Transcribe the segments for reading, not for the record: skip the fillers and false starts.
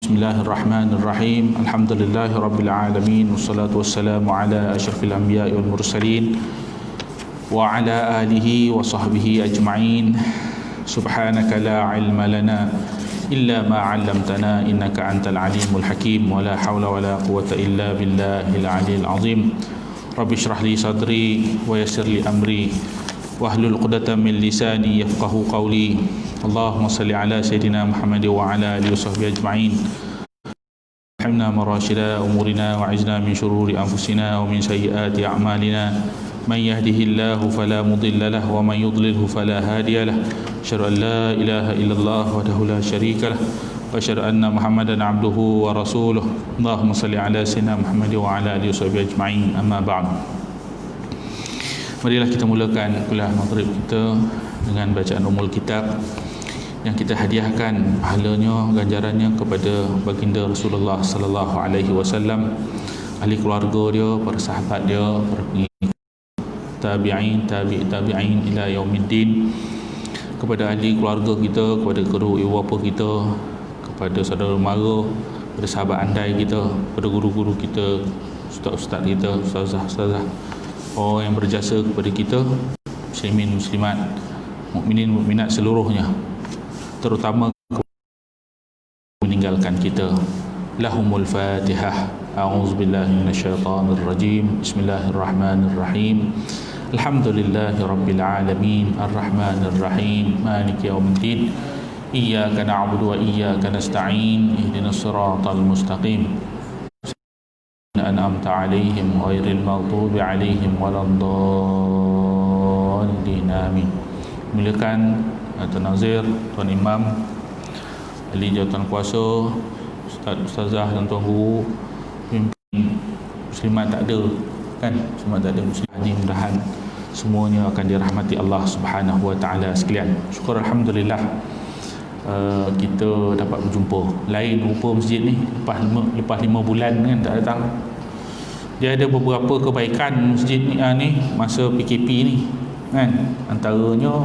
Bismillahirrahmanirrahim. Alhamdulillahirabbil alamin wassalatu wassalamu ala asyrafil anbiya'i wal mursalin wa ala alihi wa sahbihi ajma'in. Subhanaka la ilma lana illa ma 'allamtana innaka antal alimul hakim wa la haula wa la quwwata illa billahil aliyil azim. Rabbi shrah li sadri wa yassir li amri wahlul 'uqdatam min lisani yafqahu qawli. Allahumma salli ala sayyidina Muhammad wa ala alihi washabbihi ajma'in. Hamna marashida umurina wa izna min shururi anfusina wa min sayyiati a'malina. Man yahdihillahu fala mudilla lahu wa man yudlilhu fala hadiya lahu. Asyhadu an la ilaha illallah wahdahu la syarika lahu wa asyhadu anna Muhammadan 'abduhu wa rasuluh. Allahumma salli ala sayyidina Muhammad wa ala alihi washabbihi ajma'in. Amma ba'd. Marilah kita mulakan kuliah maghrib kita dengan bacaan umul kitab yang kita hadiahkan pahalanya, ganjarannya kepada baginda Rasulullah sallallahu alaihi wasallam, ahli keluarga dia, para sahabat dia, para pengikut tabi'in, tabi'in ila yaumiddin, kepada ahli keluarga kita, kepada guru ibu bapa kita, kepada saudara mara, kepada sahabat andai kita, kepada guru-guru kita, ustaz-ustaz kita, ustazah-ustazah, orang yang berjasa kepada kita, muslimin muslimat, mukminin mukminat seluruhnya, terutama meninggalkan kita. Lahumul Fatihah. A'udzubillahi minasyaitonir rajim. Bismillahirrahmanirrahim. Alhamdulillahi rabbil alamin, arrahmanir rahim, maliki yaumiddin. Iyyaka na'budu wa iyyaka nasta'in. Ihdinas siratal mustaqim. An'amta 'alaihim ghairil maghdubi 'alaihim waladdallin. Amin. Mulakan Tuan Nazir, Tuan Imam, ahli jawatan kuasa, Ustaz, Ustazah dan Tuan Guru, pimpin muslimat tak ada kan, muslimat tak ada, muslimat ni mudahan semuanya akan dirahmati Allah Subhanahu wa taala sekalian. Syukur alhamdulillah kita dapat berjumpa. Lain rupa masjid ni lepas 5 bulan kan tak datang. Dia ada beberapa kebaikan masjid ni masa PKP ni kan, antaranya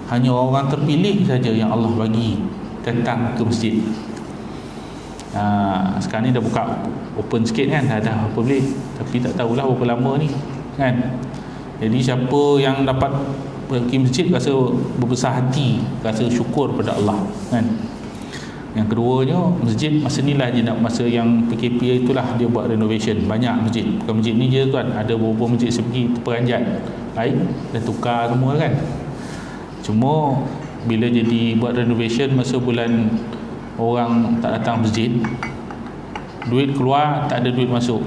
hanya orang terpilih saja yang Allah bagi datang ke masjid. Sekarang ni dah buka open sikit kan, dah public, tapi tak tahulah berapa lama ni kan. Jadi siapa yang dapat pergi masjid rasa berbesar hati, rasa syukur pada Allah kan. Yang keduanya, masjid masa ni lah je nak, masa yang PKP itulah dia buat renovation banyak masjid. Bukan masjid ni je kan, ada beberapa masjid segi terperanjat baik, dah tukar semua kan. Cuma bila jadi buat renovation masa bulan orang tak datang masjid, duit keluar tak ada duit masuk.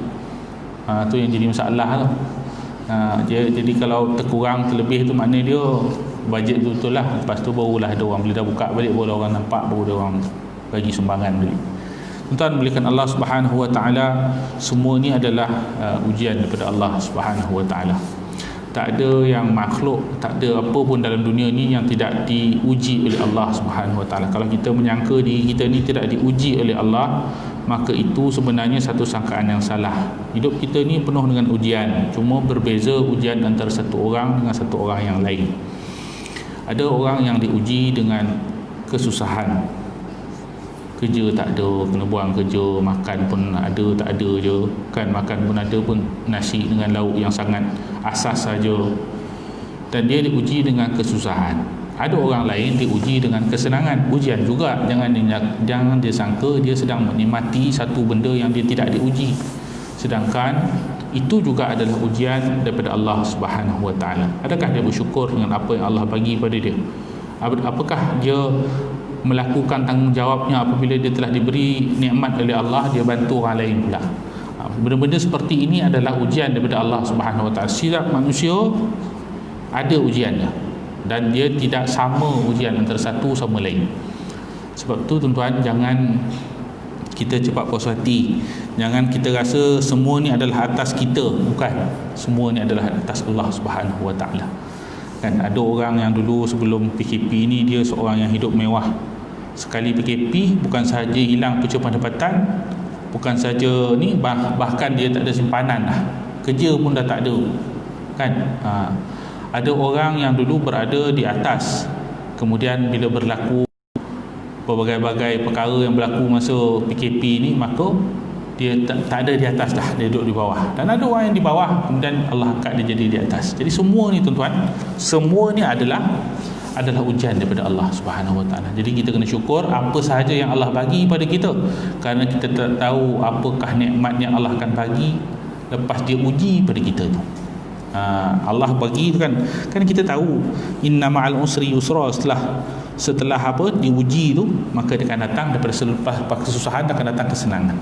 Tu yang jadi masalah tu. Jadi kalau terkurang terlebih tu maknanya dia bajet betul lah. Lepas tu barulah ada orang, bila dah buka balik baru orang nampak, baru ada orang bagi sumbangan balik. Tuan-tuan muliakan Allah Subhanahu wa taala, semua ni adalah ujian daripada Allah Subhanahu wa taala. Tak ada yang makhluk, tak ada apa pun dalam dunia ni yang tidak diuji oleh Allah Subhanahu wa taala. Kalau kita menyangka diri kita ni tidak diuji oleh Allah, maka itu sebenarnya satu sangkaan yang salah. Hidup kita ni penuh dengan ujian, cuma berbeza ujian antara satu orang dengan satu orang yang lain. Ada orang yang diuji dengan kesusahan, kerja tak ada, kena buang kerja, makan pun ada tak ada je kan, makan pun ada pun nasi dengan lauk yang sangat asas saja, dan dia diuji dengan kesusahan. Ada orang lain diuji dengan kesenangan, ujian juga. Jangan dia sangka dia sedang menikmati satu benda yang dia tidak diuji, sedangkan itu juga adalah ujian daripada Allah Subhanahu wa taala. Adakah dia bersyukur dengan apa yang Allah bagi pada dia? Apakah dia melakukan tanggungjawabnya apabila dia telah diberi nikmat oleh Allah, dia bantu orang lain pula? Benda-benda seperti ini adalah ujian daripada Allah Subhanahu wa taala. Setiap manusia ada ujiannya, dan dia tidak sama ujian antara satu sama lain. Sebab tu tuan-tuan, jangan kita cepat puas hati. Jangan kita rasa semua ni adalah atas kita. Bukan, semua ni adalah atas Allah Subhanahu wa taala. Kan ada orang yang dulu sebelum PKP ni dia seorang yang hidup mewah. Sekali PKP bukan sahaja hilang punca pendapatan, bukan saja ni, bahkan dia tak ada simpanan lah, kerja pun dah tak ada kan. Ada orang yang dulu berada di atas, kemudian bila berlaku pelbagai-bagai perkara yang berlaku masa PKP ni, maka dia tak ada di atas dah, dia duduk di bawah. Dan ada orang yang di bawah, kemudian Allah angkat dia jadi di atas. Jadi semua ni tuan-tuan, semua ni adalah ujian daripada Allah Subhanahu Wa Taala. Jadi kita kena syukur apa sahaja yang Allah bagi pada kita, kerana kita tak tahu apakah nikmat yang Allah akan bagi lepas dia uji pada kita tu. Allah bagi tu kan kita tahu inna ma'al usri yusra, setelah apa diuji tu, maka dia akan datang daripada selepas kesusahan akan datang kesenangan.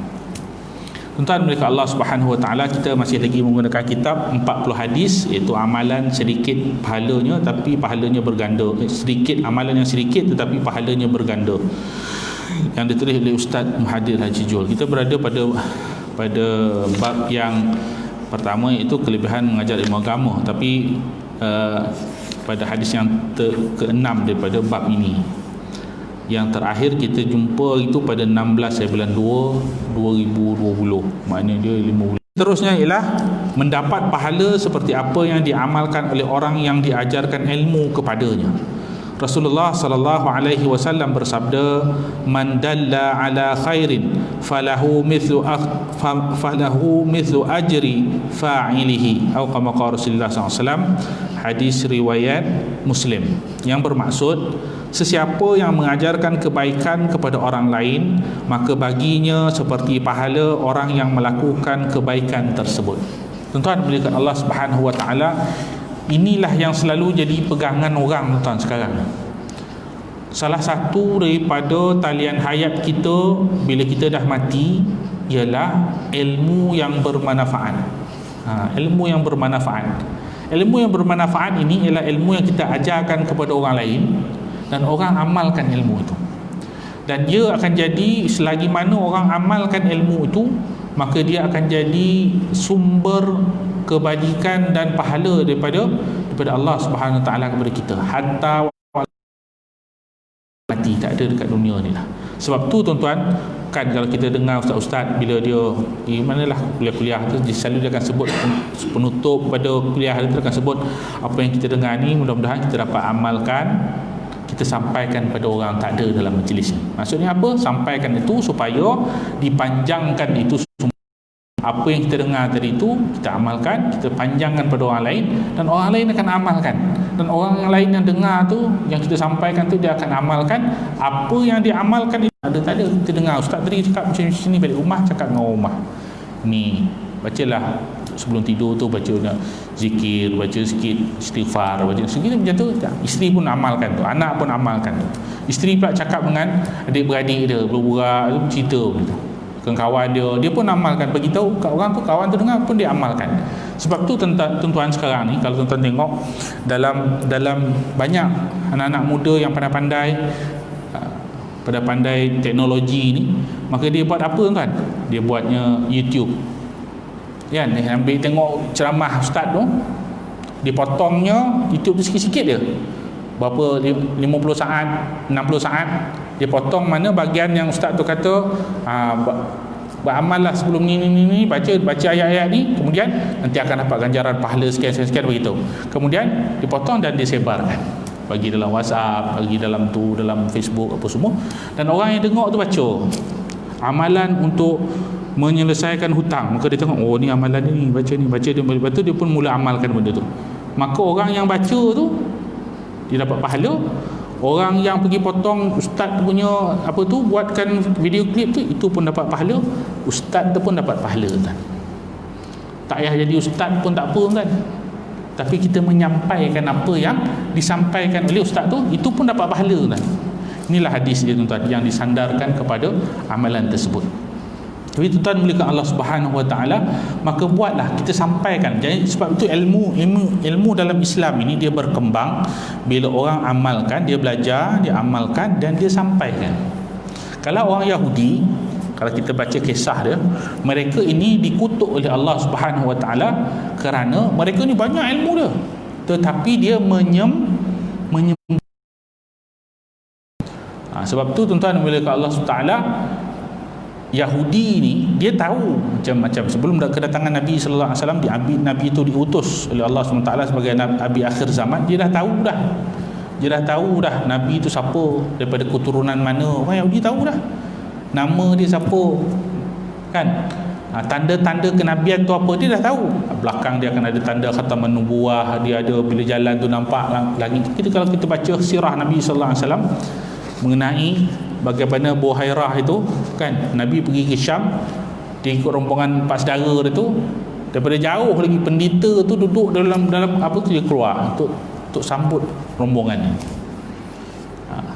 Tuan-tuan mereka Allah Subhanahu Wa Taala, kita masih lagi menggunakan kitab 40 hadis, iaitu amalan sedikit pahalanya tapi pahalanya berganda. Sedikit amalan yang sedikit tetapi pahalanya berganda, yang ditulis oleh Ustaz Muhadir Haji Jul. Kita berada pada bab yang pertama, iaitu kelebihan mengajar ilmu agama. Tapi pada hadis yang ke-6 daripada bab ini, yang terakhir kita jumpa itu pada 16 bulan 2 2020, maknanya dia 5 bulan. Terusnya ialah mendapat pahala seperti apa yang diamalkan oleh orang yang diajarkan ilmu kepadanya. Rasulullah sallallahu alaihi wasallam bersabda, man dalla ala khairin falahu mithlu ajri fa'ilihi, atau kama qala Rasulullah sallallahu alaihi wasallam, hadis riwayat Muslim, yang bermaksud sesiapa yang mengajarkan kebaikan kepada orang lain, maka baginya seperti pahala orang yang melakukan kebaikan tersebut. Tuan-tuan bilikan Allah Subhanahu Wa Taala, inilah yang selalu jadi pegangan orang tuan sekarang. Salah satu daripada talian hayat kita bila kita dah mati ialah ilmu yang bermanfaat. Ilmu yang bermanfaat. Ilmu yang bermanfaat ini ialah ilmu yang kita ajarkan kepada orang lain dan orang amalkan ilmu itu. Dan dia akan jadi, selagi mana orang amalkan ilmu itu, maka dia akan jadi sumber kebajikan dan pahala daripada Allah Subhanahu Wa Taala kepada kita, hatta mati tak ada dekat dunia ni lah. Sebab tu tuan-tuan, kan kalau kita dengar ustaz-ustaz bila dia di manalah kuliah-kuliah tu, selalu dia akan sebut penutup pada kuliah dia akan sebut, apa yang kita dengar ni mudah-mudahan kita dapat amalkan, kita sampaikan pada orang tak ada dalam majlis ni. Maksudnya apa? Sampaikan itu supaya dipanjangkan itu semua. Apa yang kita dengar tadi itu kita amalkan, kita panjangkan pada orang lain, dan orang lain akan amalkan. Dan orang yang lain yang dengar tu, yang kita sampaikan tu, dia akan amalkan. Apa yang dia amalkan itu tak ada. Kita dengar ustaz tadi cakap macam ni, balik rumah cakap dengan rumah ni, bacalah sebelum tidur tu, baca zikir, baca sikit istighfar, baca sikit macam tu. Isteri pun amalkan tu, anak pun amalkan tu. Isteri pula cakap dengan adik-beradik dia, berbual, cerita begitu, kawan dia pun amalkan, bagi tahu kat orang tu, kawan tu dengar pun dia amalkan. Sebab tu tuan-tuan sekarang ni, kalau tuan-tuan tengok dalam banyak anak-anak muda yang pandai teknologi ni, maka dia buat apa tuan? Dia buatnya YouTube. Kan, dia ambil tengok ceramah ustaz tu, dia potongnya YouTube tu sikit-sikit dia. Berapa 50 saat, 60 saat, dia potong mana bahagian yang ustaz tu kata beramallah sebelum ni, baca ayat-ayat ni, kemudian nanti akan dapat ganjaran pahala sekian begitu. Kemudian dipotong dan disebarkan, bagi dalam WhatsApp, bagi dalam Facebook apa semua, dan orang yang tengok tu baca amalan untuk menyelesaikan hutang, maka dia tengok, oh ni amalan ni, baca dia, lepas tu dia pun mula amalkan benda tu. Maka orang yang baca tu dia dapat pahala. Orang yang pergi potong ustaz punya apa tu, buatkan video klip tu, itu pun dapat pahala. Ustaz tu pun dapat pahala kan. Tak payah jadi ustaz pun tak apa kan, tapi kita menyampaikan apa yang disampaikan oleh ustaz tu, itu pun dapat pahala kan. Inilah hadis dia tuan-tuan, yang disandarkan kepada amalan tersebut. Tapi tuan-tuan muliakan Allah Subhanahu Wa Taala, maka buatlah, kita sampaikan. Jadi sebab itu ilmu dalam Islam ini dia berkembang bila orang amalkan, dia belajar, dia amalkan dan dia sampaikan. Kalau orang Yahudi, kalau kita baca kisah dia, mereka ini dikutuk oleh Allah Subhanahu Wa Taala kerana mereka ni banyak ilmu dia, tetapi dia sebab tu tuan-tuan muliakan Allah Subhanahu Wa Taala, Yahudi ni dia tahu macam-macam. Sebelum kedatangan Nabi sallallahu alaihi wasallam, Nabi itu diutus oleh Allah SWT sebagai nabi akhir zaman, dia dah tahu dah dia dah tahu dah Nabi tu siapa, daripada keturunan mana. Orang Yahudi tahu dah nama dia siapa kan. Tanda-tanda kenabian tu apa dia dah tahu. Belakang dia akan ada tanda khataman nubuwah, dia ada bila jalan tu nampak langit. Kalau kita baca sirah Nabi sallallahu alaihi wasallam mengenai bagaimana Buhairah itu kan, Nabi pergi ke Syam, dia ikut rombongan empat saudara dia tu, daripada jauh lagi pendeta tu duduk dalam apa tu, dia keluar untuk sambut rombongan ni.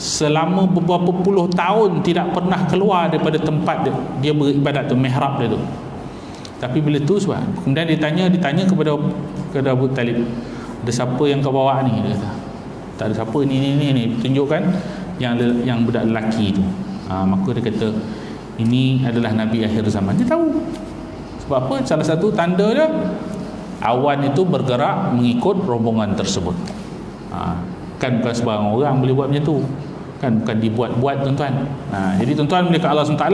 Selama beberapa puluh tahun tidak pernah keluar daripada tempat dia beribadat tu, mihrab dia tu. Tapi bila tu sebab kemudian ditanya kepada Abu Talib, ada siapa yang kau bawa ni? Dia kata, tak ada siapa, ni tunjukkan yang budak lelaki tu. Maka dia kata, ini adalah Nabi akhir zaman. Dia tahu. Sebab apa? Salah satu tanda dia, awan itu bergerak mengikut rombongan tersebut. Kan bukan sebarang orang boleh buat macam tu kan, bukan dibuat-buat tuan-tuan. Jadi tuan-tuan boleh ke Allah SWT,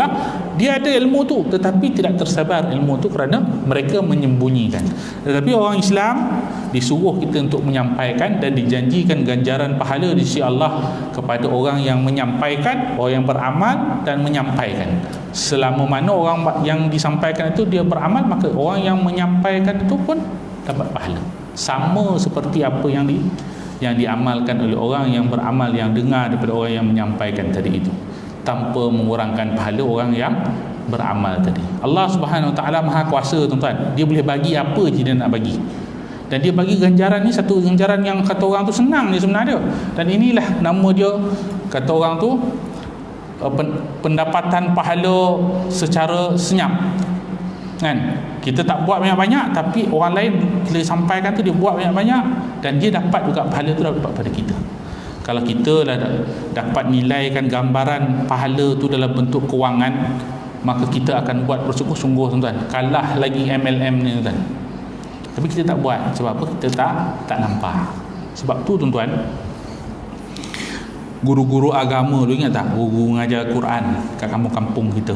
dia ada ilmu tu tetapi tidak tersebar ilmu tu kerana mereka menyembunyikan. Tetapi orang Islam disuruh kita untuk menyampaikan dan dijanjikan ganjaran pahala di sisi Allah kepada orang yang menyampaikan, orang yang beramal dan menyampaikan. Selama mana orang yang disampaikan itu dia beramal, maka orang yang menyampaikan itu pun dapat pahala. Sama seperti apa yang diamalkan oleh orang yang beramal, yang dengar daripada orang yang menyampaikan tadi itu, tanpa mengurangkan pahala orang yang beramal tadi. Allah Subhanahu Wa Taala Maha Kuasa tuan-tuan. Dia boleh bagi apa je dia nak bagi. Dan dia bagi ganjaran ni satu ganjaran yang kata orang tu senang dia sebenarnya. Dan inilah nama dia, kata orang tu, pendapatan pahala secara senyap. Kan? Kita tak buat banyak-banyak, tapi orang lain bila sampaikan tu dia buat banyak-banyak dan dia dapat juga pahala tu dapat pada kita. Kalau kita dapat nilaikan gambaran pahala tu dalam bentuk kewangan, maka kita akan buat bersungguh-sungguh tuan-tuan. Kalah lagi MLM ni tuan-tuan. Tapi kita tak buat. Sebab apa? Kita tak nampak. Sebab tu tuan-tuan, guru-guru agama dulu, ingat tak? Guru mengajar Quran kat kampung-kampung kita.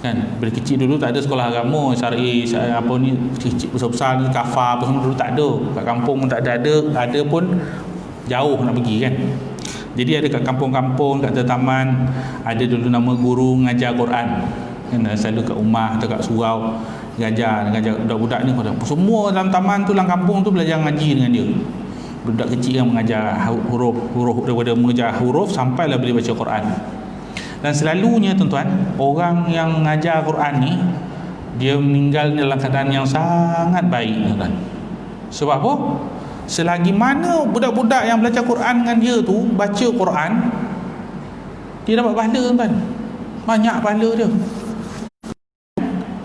Kan, bila kecil dulu tak ada sekolah agama syar'i, apa ni, kecil besar-besar ni kafar apa semua dulu tak ada. Kat kampung pun tak ada pun jauh nak pergi kan. Jadi ada kat kampung-kampung, kat taman, ada dulu nama guru mengajar Quran kan, selalu kat rumah atau kat surau ngajar budak-budak ni. Semua dalam taman tu, dalam kampung tu belajar ngaji dengan dia. Budak kecil yang mengajar huruf daripada mengajar huruf sampailah boleh baca Quran. Dan selalunya tuan-tuan, orang yang mengajar Quran ni dia meninggal dalam keadaan yang sangat baik tuan-tuan. Sebab apa? Selagi mana budak-budak yang belajar Quran dengan dia tu baca Quran, dia dapat pahala tuan-tuan. Banyak pahala dia.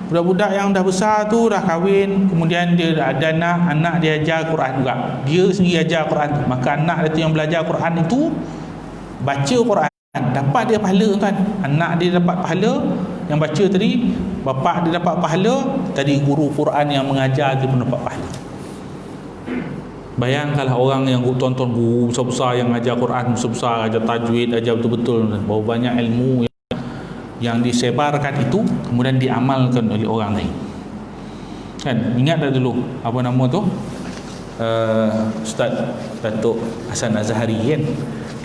Budak-budak yang dah besar tu dah kahwin, kemudian dia ada anak dia ajar Quran juga. Dia sendiri ajar Quran tu. Maka anak dia tu yang belajar Quran itu baca Quran, dapat dia pahala tuan. Anak dia dapat pahala yang baca tadi, bapa dia dapat pahala tadi, guru Quran yang mengajar dia pun dapat pahala. Bayangkanlah orang yang tonton guru besar-besar yang ajar Quran besar-besar, ajar tajwid, ajar betul-betul, berapa banyak ilmu yang disebarkan itu kemudian diamalkan oleh orang lain. Kan, ingat dah dulu apa nama tu? Ustaz Datuk Hasan Azhari kan.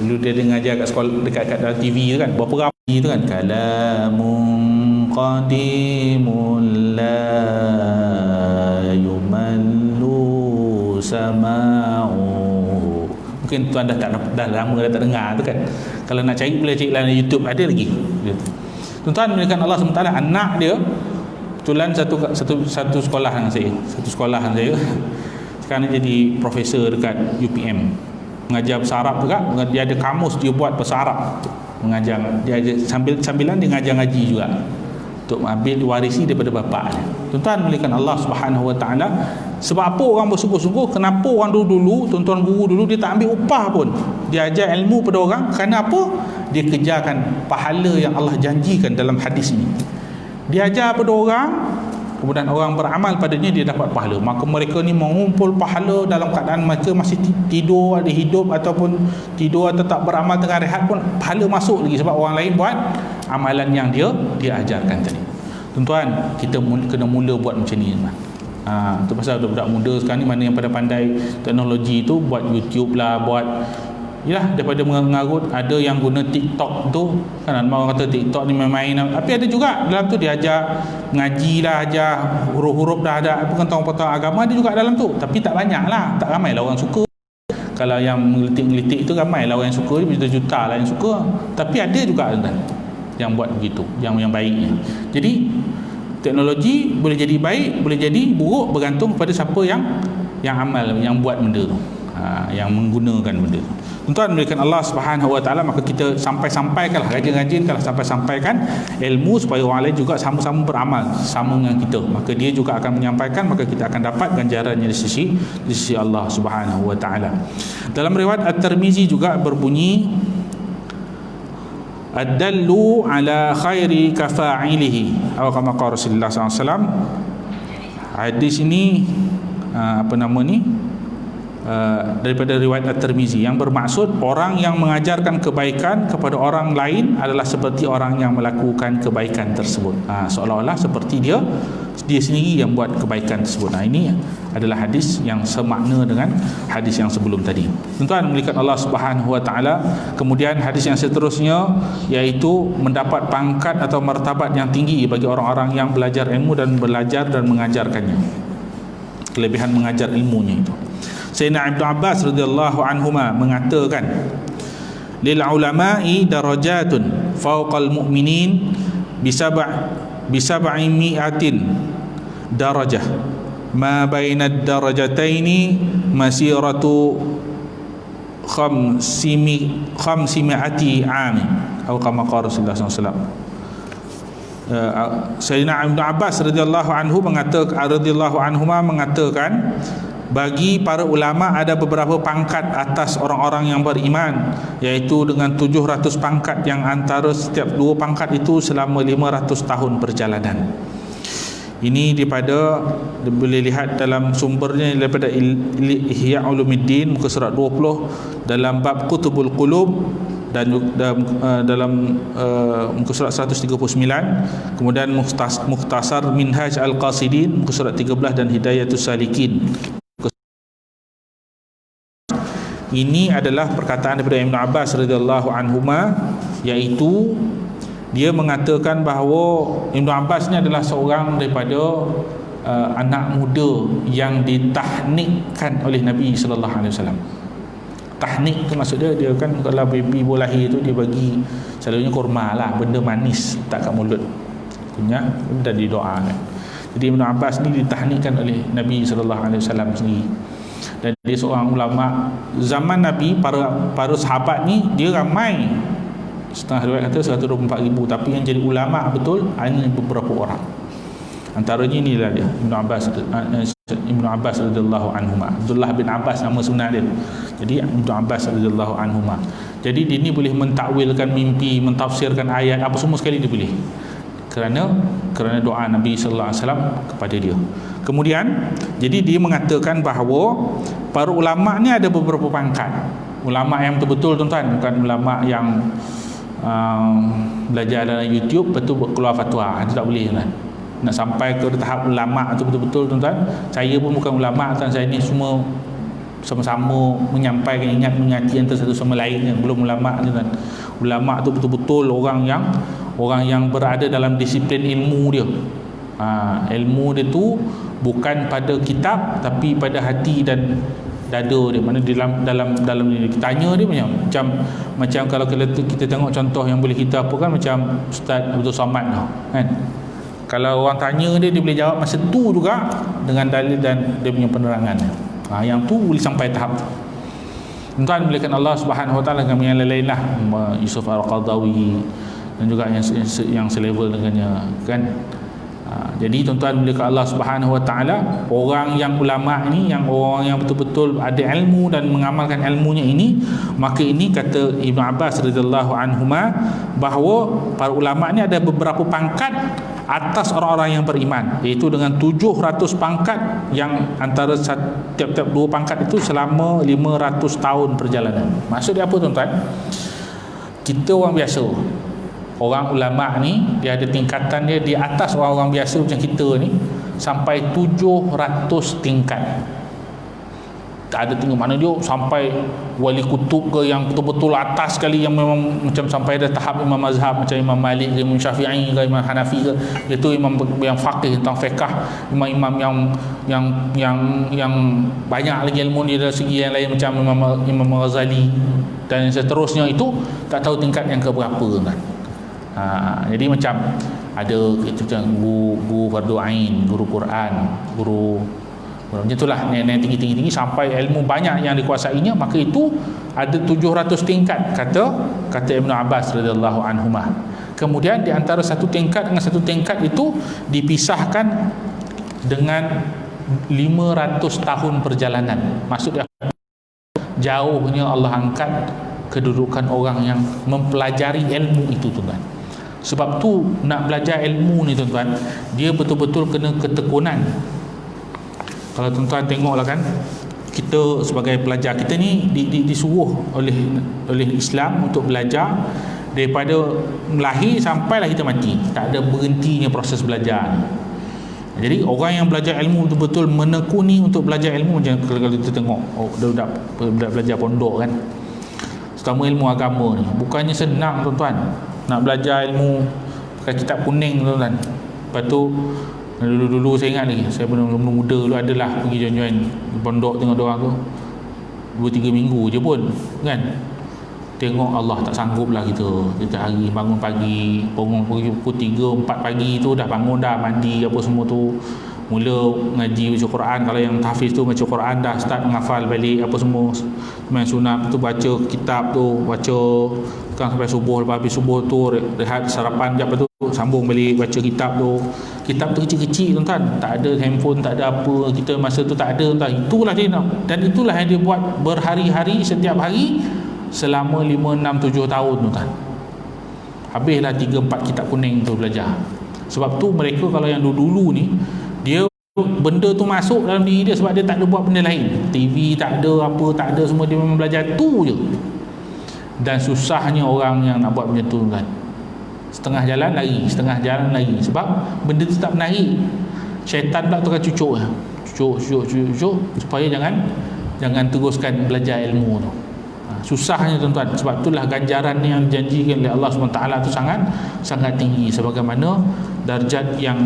Dulu dia ngajar kat sekolah dekat TV tu kan. Berapa ramai tu kan. Kalamun qadimul la yumallu sama'u. Mungkin tuan dah lama dah tak dengar tu kan. Kalau nak cari boleh cari dalam YouTube, ada lagi. Tuan-tuan bilikan Allah SWT, anak dia kebetulan satu sekolah dengan saya. Satu sekolah dengan saya. Sekarang dia jadi profesor dekat UPM. Mengajar bahasa Arab juga. Dia ada kamus dia buat bahasa Arab. Mengajar, dia ada sambilan dia ngajar ngaji juga. Untuk ambil warisi daripada bapa dia. Tuan-tuan bilikan Allah Subhanahu Wa Taala. Sebab apa orang bersungguh-sungguh? Kenapa orang dulu tuan-tuan guru dulu dia tak ambil upah pun? Dia ajar ilmu pada orang. Kerana apa? Dia kejarkan pahala yang Allah janjikan dalam hadis ini. Dia ajar pada orang, kemudian orang beramal padanya, dia dapat pahala. Maka mereka ni mengumpul pahala dalam keadaan mereka masih tidur, ada hidup ataupun tidur atau tak beramal tengah rehat pun pahala masuk lagi sebab orang lain buat amalan yang dia ajarkan tadi. Tuan-tuan, kita kena mula buat macam ni. Itu pasal budak muda sekarang ni mana yang pada pandai teknologi tu, buat YouTube lah, buat yalah, daripada mengarut. Ada yang guna TikTok tu kan, orang kata TikTok ni main-main, tapi ada juga dalam tu dia ajar ngaji lah, ajar huruf-huruf dah, ada potong-potong agama ada juga dalam tu, tapi tak banyak lah, tak ramai lah orang suka. Kalau yang ngelitik-ngelitik tu ramai lah orang yang suka, juta-juta lah yang suka, tapi ada juga yang buat begitu, yang baiknya. Jadi teknologi boleh jadi baik, boleh jadi buruk, bergantung pada siapa yang amal, yang buat benda tu, yang menggunakan benda tu. Tuan-tuan memberikan Allah Subhanahu Wa Taala, maka kita sampaikanlah, rajin-rajinkanlah sampaikan ilmu supaya orang lain juga sama-sama beramal sama dengan kita. Maka dia juga akan menyampaikan, maka kita akan dapat ganjarannya di sisi Allah Subhanahu Wa Taala. Dalam riwayat At-Tirmizi juga berbunyi, ad-dallu ala khairi kafa'ilihi, atau kama qala Rasulullah SAW. Hadis ini daripada riwayat At-Tirmizi, yang bermaksud orang yang mengajarkan kebaikan kepada orang lain adalah seperti orang yang melakukan kebaikan tersebut. Seolah-olah seperti dia sendiri yang buat kebaikan tersebut. Ini adalah hadis yang semakna dengan hadis yang sebelum tadi. Tuan-tuan melihat Allah Subhanahu Wa Taala. Kemudian hadis yang seterusnya, iaitu mendapat pangkat atau martabat yang tinggi bagi orang-orang yang belajar ilmu dan belajar dan mengajarkannya. Kelebihan mengajar ilmunya itu. Sayyidina Ibnu Abbas radhiyallahu anhuma mengatakan, lil ulama'i darajatun fawqal mu'minin bisab'i mi'atin darajah ma bainad darajataini masiratu khamsimi'ati amin, atau kama qala Rasulullah SAW. Sayyidina Ibnu Abbas radhiyallahu anhuma mengatakan, bagi para ulama ada beberapa pangkat atas orang-orang yang beriman, iaitu dengan 700 pangkat yang antara setiap dua pangkat itu selama 500 tahun perjalanan. Ini boleh lihat dalam sumbernya daripada Ihya Ulumuddin muka surat 20 dalam bab Qutbul Qulub, dan dalam muka surat 139, kemudian Mukhtasar Minhaj Al-Qasidin muka surat 13, dan Hidayatus Salikin. Ini adalah perkataan daripada Ibnu Abbas radhiyallahu anhuma, iaitu dia mengatakan bahawa Ibnu Abbas ni adalah seorang daripada anak muda yang ditahnikkan oleh Nabi sallallahu alaihi wasallam. Tahnik tu maksud dia kan kalau baby baru lahir tu dia bagi selalunya kurma lah, benda manis tak kat mulut, kunyah dan didoakan. Jadi Ibnu Abbas ni ditahnikkan oleh Nabi sallallahu alaihi wasallam sendiri. Dan dia seorang ulama zaman Nabi. Para sahabat ni dia ramai, setengah riwayat kata 124,000, tapi yang jadi ulama betul hanya beberapa orang. Antaranya inilah dia, Ibnu Abbas radhiyallahu anhuma. Abdullah bin Abbas nama sebenar dia. Jadi Ibnu Abbas radhiyallahu anhuma. Jadi dia ni boleh mentakwilkan mimpi, mentafsirkan ayat, apa semua sekali dia boleh. Kerana doa Nabi sallallahu alaihi wasallam kepada dia. Kemudian jadi dia mengatakan bahawa para ulama ni ada beberapa pangkat. Ulama yang betul-betul tuan-tuan, bukan ulama yang belajar dalam YouTube betul keluar fatwa. Itu tak boleh tuan. Nak sampai ke tahap ulama tu betul-betul tuan-tuan. Saya pun bukan ulama, tuan. Saya ni semua sama-sama menyampaikan, ingat mengingati antara satu sama lain, belum ulama tuan. Ulama tu betul-betul orang yang berada dalam disiplin ilmu dia. Ilmu dia tu bukan pada kitab tapi pada hati dan dada dia. Mana dalam kita tanya dia macam kalau kita tengok contoh yang boleh kita apa kan, macam Ustaz Abdul Somad kan. Kalau orang tanya dia boleh jawab masa tu juga dengan dalil dan dia punya penerangan. Yang tu boleh sampai tahap tu. Tuan melihatkan Allah Subhanahu Wa Taala dengan yang lain-lain lah, Yusuf Al-Qaradawi dan juga yang selevel dengannya kan. Jadi tuan-tuan melihat Allah Subhanahu Wa Taala, orang yang ulama ini, yang orang yang betul-betul ada ilmu dan mengamalkan ilmunya ini, maka ini kata Ibnu Abbas radhiyallahu anhuma bahawa para ulama ini ada beberapa pangkat atas orang-orang yang beriman, iaitu dengan 700 pangkat yang antara tiap-tiap dua pangkat itu selama 500 tahun perjalanan. Maksud dia apa tuan-tuan? Kita orang biasa, orang ulama ni dia ada tingkatan dia di atas orang-orang biasa macam kita ni sampai 700 tingkat. Tak ada tengok mana dia sampai wali kutub ke yang betul-betul atas sekali, yang memang macam sampai ada tahap imam mazhab macam Imam Malik ke Imam Syafi'i ke Imam Hanafi ke, iaitu imam yang faqih tentang fiqh, imam-imam yang banyak lagi ilmu dia dari segi yang lain macam Imam Ghazali dan seterusnya. Itu tak tahu tingkat yang keberapa kan. Jadi macam ada itu macam guru fardu ain, guru Quran, guru macam itulah, yang tinggi-tinggi sampai ilmu banyak yang dikuasainya, maka itu ada 700 tingkat kata Ibnu Abbas radhiyallahu anhumah. Kemudian di antara satu tingkat dengan satu tingkat itu dipisahkan dengan 500 tahun perjalanan. Maksudnya jauhnya Allah angkat kedudukan orang yang mempelajari ilmu itu, tuan-tuan. Sebab tu nak belajar ilmu ni, tuan-tuan, dia betul-betul kena ketekunan. Kalau tuan-tuan tengoklah kan, kita sebagai pelajar, kita ni disuruh oleh Islam untuk belajar daripada lahir sampailah kita mati. Tak ada berhentinya proses belajar. Jadi orang yang belajar ilmu betul-betul menekuni untuk belajar ilmu. Macam kalau kita tengok budak belajar pondok kan, terutama ilmu agama ni, bukannya senang, tuan-tuan. Nak belajar ilmu pakai kitab kuning, tuan-tuan. Lepas tu dulu saya ingat lagi, saya belum muda dulu, adalah pergi join pondok, tengok diorang tu 2-3 minggu je pun kan, tengok Allah tak sanggup lah kita hari bangun pagi, bangun pukul 3-4 pagi tu dah bangun dah, mandi apa semua tu, mula ngaji baca Quran. Kalau yang tahfiz tu baca Quran dah start menghafal balik apa semua, main sunat tu, baca kitab tu, baca sampai subuh. Lepas habis subuh tu rehat sarapan jap, tu sambung balik baca kitab tu. Kitab tu kecil-kecil, tuan-tuan, tak ada handphone, tak ada apa, kita masa tu tak ada, tuan-tuan. Itulah dia nak, dan itulah yang dia buat berhari-hari, setiap hari selama 5, 6, 7 tahun, tuan-tuan. Habislah 3-4 kitab kuning tu belajar. Sebab tu mereka kalau yang dulu ni, dia benda tu masuk dalam diri dia sebab dia tak ada buat benda lain. TV tak ada, apa tak ada, semua dia memang belajar tu je. Dan susahnya orang yang nak buat benda tu, kan, setengah jalan lari, sebab benda tu tak menarik. Syaitan pula tu akan cucuk supaya jangan teruskan belajar ilmu tu. Susahnya, tuan-tuan. Sebab itulah ganjaran yang dijanjikan oleh Allah SWT tu sangat tinggi. Sebagaimana darjat yang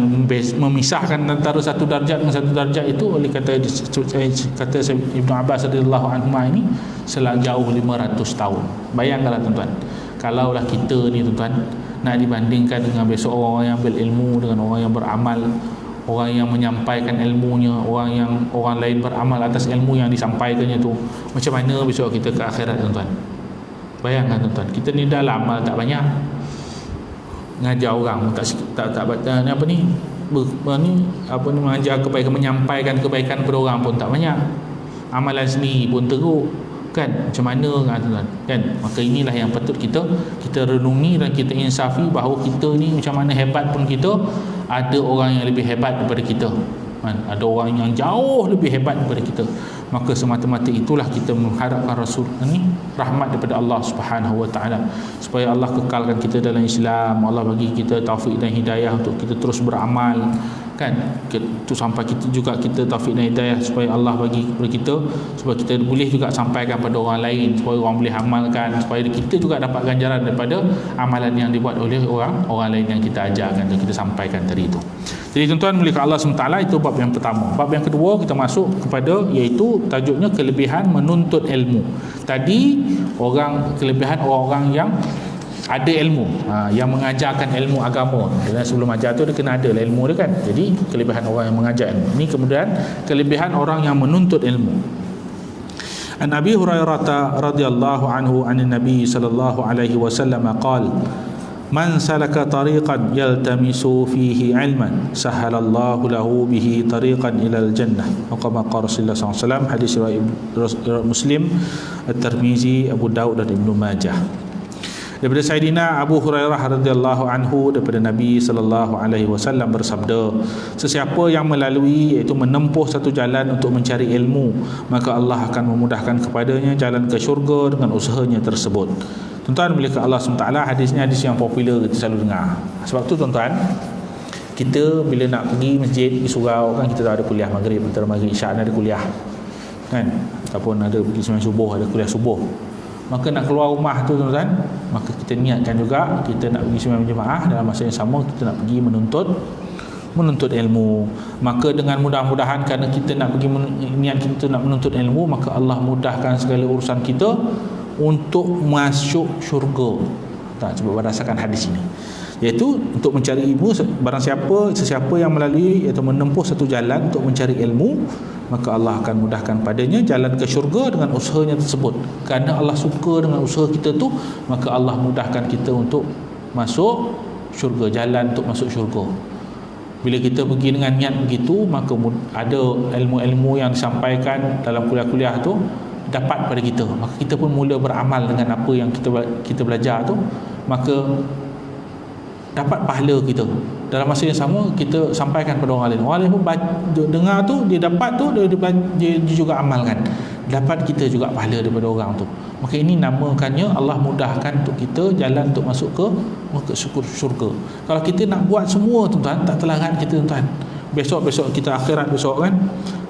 memisahkan antara satu darjat dengan satu darjat itu, oleh kata Ibnu Abbas radhiyallahu anhu ini, jauh 500 tahun. Bayangkanlah, tuan-tuan, kalaulah kita ni, tuan-tuan, nak dibandingkan dengan besok orang yang berilmu dengan orang yang beramal, orang yang menyampaikan ilmunya, orang lain beramal atas ilmu yang disampaikannya tu, macam mana besok kita ke akhirat, tuan-tuan? Bayangkan, tuan-tuan, kita ni dah lama tak banyak ngajar orang, mengajar kebaikan, menyampaikan kebaikan kepada orang pun tak banyak, amalan sendiri pun teruk kan, macam mana, tuan-tuan, kan? Maka inilah yang patut kita renungi dan kita insafi, bahawa kita ni macam mana hebat pun kita, ada orang yang lebih hebat daripada kita, kan? Ada orang yang jauh lebih hebat daripada kita. Maka semata-mata itulah kita mengharapkan Rasul ini rahmat daripada Allah Subhanahu Wa Taala, supaya Allah kekalkan kita dalam Islam, Allah bagi kita taufik dan hidayah untuk kita terus beramal, kan, itu sampai kita taufik dan hidayah supaya Allah bagi kepada kita, supaya kita boleh juga sampaikan pada orang lain, supaya orang boleh amalkan, supaya kita juga dapat ganjaran daripada amalan yang dibuat oleh orang lain yang kita ajarkan dan kita sampaikan tadi itu. Jadi, tuan-tuan, mulia Allah SWT, itu bab yang pertama. Bab yang kedua kita masuk kepada, iaitu tajuknya kelebihan menuntut ilmu. Tadi kelebihan orang-orang yang ada ilmu, yang mengajarkan ilmu agama. Dan sebelum ajar tu dia kena ada ilmu dia, kan. Jadi kelebihan orang yang mengajar ilmu. Ini kemudian kelebihan orang yang menuntut ilmu. An Abi Hurairah radhiyallahu anhu anin Nabi sallallahu alaihi wasallam qala: Man salaka tariqan yaltamisu fihi ilman sahalallahu lahu bihi tariqan ilal jannah. Kama qala Rasulullah SAW. Hadis riwayat Muslim, At-Tirmizi, Abu Daud dan Ibnu Majah. Daripada Sayyidina Abu Hurairah radhiyallahu anhu, daripada Nabi sallallahu alaihi wasallam bersabda, sesiapa yang melalui, iaitu menempuh satu jalan untuk mencari ilmu, maka Allah akan memudahkan kepadanya jalan ke syurga dengan usahanya tersebut. Tuan-tuan, mulia Allah SWT, hadis ni hadis yang popular kita selalu dengar. Sebab tu, tuan-tuan, Kita bila nak pergi masjid, pergi surau kan, kita tak ada kuliah maghrib, antara maghrib isyak ada kuliah kan, ataupun ada pergi sembahyang subuh, ada kuliah subuh. Maka nak keluar rumah tu tuan-tuan, maka kita niatkan juga kita nak pergi sembahyang berjemaah, dalam masa yang sama kita nak pergi menuntut ilmu. Maka dengan mudah-mudahan kerana kita nak pergi niat kita nak menuntut ilmu, maka Allah mudahkan segala urusan kita untuk masuk syurga. Tak, sebab berdasarkan hadis ini, iaitu untuk mencari ilmu, barang sesiapa yang melalui atau menempuh satu jalan untuk mencari ilmu, maka Allah akan mudahkan padanya jalan ke syurga dengan usahanya tersebut. Kerana Allah suka dengan usaha kita tu, maka Allah mudahkan kita untuk masuk syurga, jalan untuk masuk syurga. Bila kita pergi dengan niat begitu, maka ada ilmu-ilmu yang disampaikan dalam kuliah-kuliah tu dapat pada kita, maka kita pun mula beramal dengan apa yang kita belajar tu, maka dapat pahala kita. Dalam masa yang sama kita sampaikan pada orang lain pun dengar tu, dia dapat tu, dia juga amalkan, dapat kita juga pahala daripada orang tu. Maka ini namakannya Allah mudahkan untuk kita jalan untuk masuk ke syurga. Kalau kita nak buat semua tuan-tuan, tak terlarat kita tuan-tuan. Besok kita akhirat besok kan,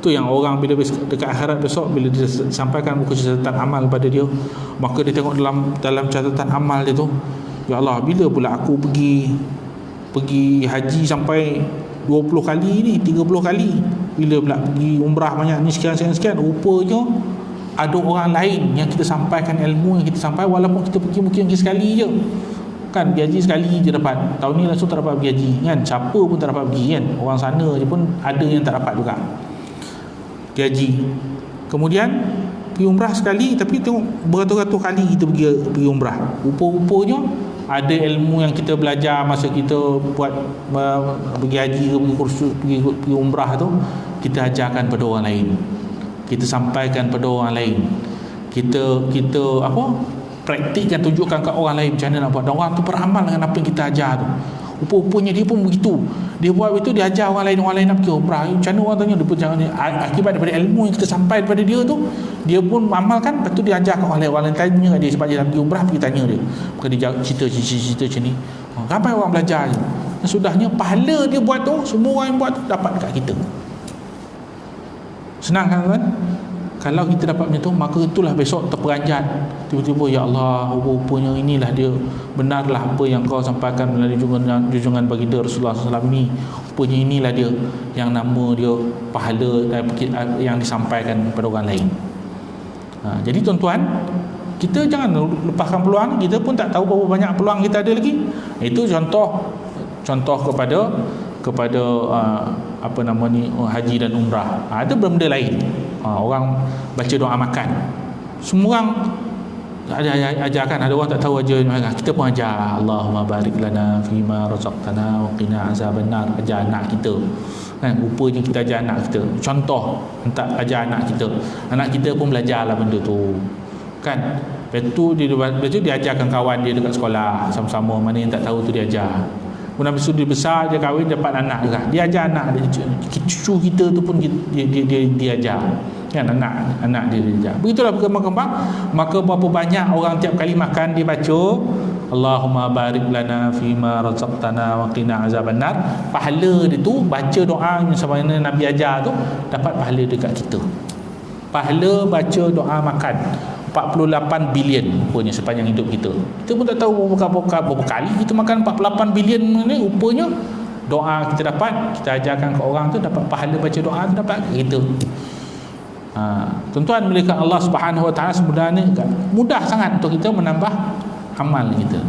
tu yang orang bila dekat akhirat besok, bila dia sampaikan buku catatan amal pada dia, maka dia tengok dalam catatan amal dia tu, ya Allah, bila pula aku pergi haji sampai 20 kali ni, 30 kali, bila pula pergi umrah banyak ni, sekian. Rupanya ada orang lain yang kita sampaikan ilmu yang kita sampai, walaupun kita pergi mungkin sekali je kan, pergi haji sekali je dapat. Tahun ni langsung tak dapat pergi haji kan, siapa pun tak dapat pergi kan, orang sana je pun ada yang tak dapat juga pergi haji. Kemudian pergi umrah sekali, tapi tengok beratus-ratus kali kita pergi umrah. Rupa-rupanya ada ilmu yang kita belajar masa kita buat pergi haji ke pergi kursus, pergi umrah tu, kita ajarkan pada orang lain, kita sampaikan pada orang lain, kita praktikkan, tunjukkan kat orang lain macam mana nak buat, dan orang tu beramal dengan apa yang kita ajar tu. Rupa-rupanya dia pun begitu, dia buat begitu, dia ajar orang lain nak pergi umrah. Macam mana orang tanya, dia pun jangan, akibat daripada ilmu yang kita sampai daripada dia tu, dia pun amalkan, lepas tu dia ajar kat orang lain tanya kat dia, sebab dia nak pergi umrah, pergi tanya dia, maka dia cerita macam ni. Ramai orang belajar je, dan sudahnya pahala dia buat tu, semua orang yang buat tu dapat dekat kita. Senang kan tuan? Kalau kita dapat macam tu, maka itulah besok terperanjat, tiba-tiba ya Allah, rupanya inilah dia, benarlah apa yang kau sampaikan melalui junjungan baginda Rasulullah SAW ni, rupanya inilah dia yang nama dia pahala yang disampaikan kepada orang lain. Jadi tuan-tuan, kita jangan lepaskan peluang. Kita pun tak tahu berapa banyak peluang kita ada lagi. Itu contoh kepada haji dan umrah. Ada benda lain, orang baca doa makan, semua orang ada ajarkan. Ada orang tak tahu ajar, kita pun ajar, Allahumma barik lana fima razaqtana wa qina azabannar. Ajar anak kita kan, rupanya kita ajar anak kita, contoh untuk ajar anak kita pun belajarlah benda tu kan. Lepas tu dia ajarkan kawan dia dekat sekolah sama-sama, mana yang tak tahu tu dia ajar. Kemudian habis tu dia besar, dia kahwin, dapat anak juga, dia ajar anak dia, cucu kita tu pun dia ajar kan, anak dia ajar. Begitulah berkembang. Maka berapa banyak orang tiap kali makan dia baca Allahumma barik lana fima razaqtana wa qina azabannar, pahala dia tu baca doa yang sama Nabi ajar tu, dapat pahala dekat kita. Pahala baca doa makan 48 bilion rupanya sepanjang hidup kita. Kita pun tak tahu berapa kali kita makan 48 bilion ni. Rupanya doa kita dapat, kita ajarkan ke orang tu, dapat pahala baca doa tu, dapat kita. Tuan-tuan melihat Allah Subhanahu Wa Taala sebenarnya mudah sangat untuk kita menambah amal kita,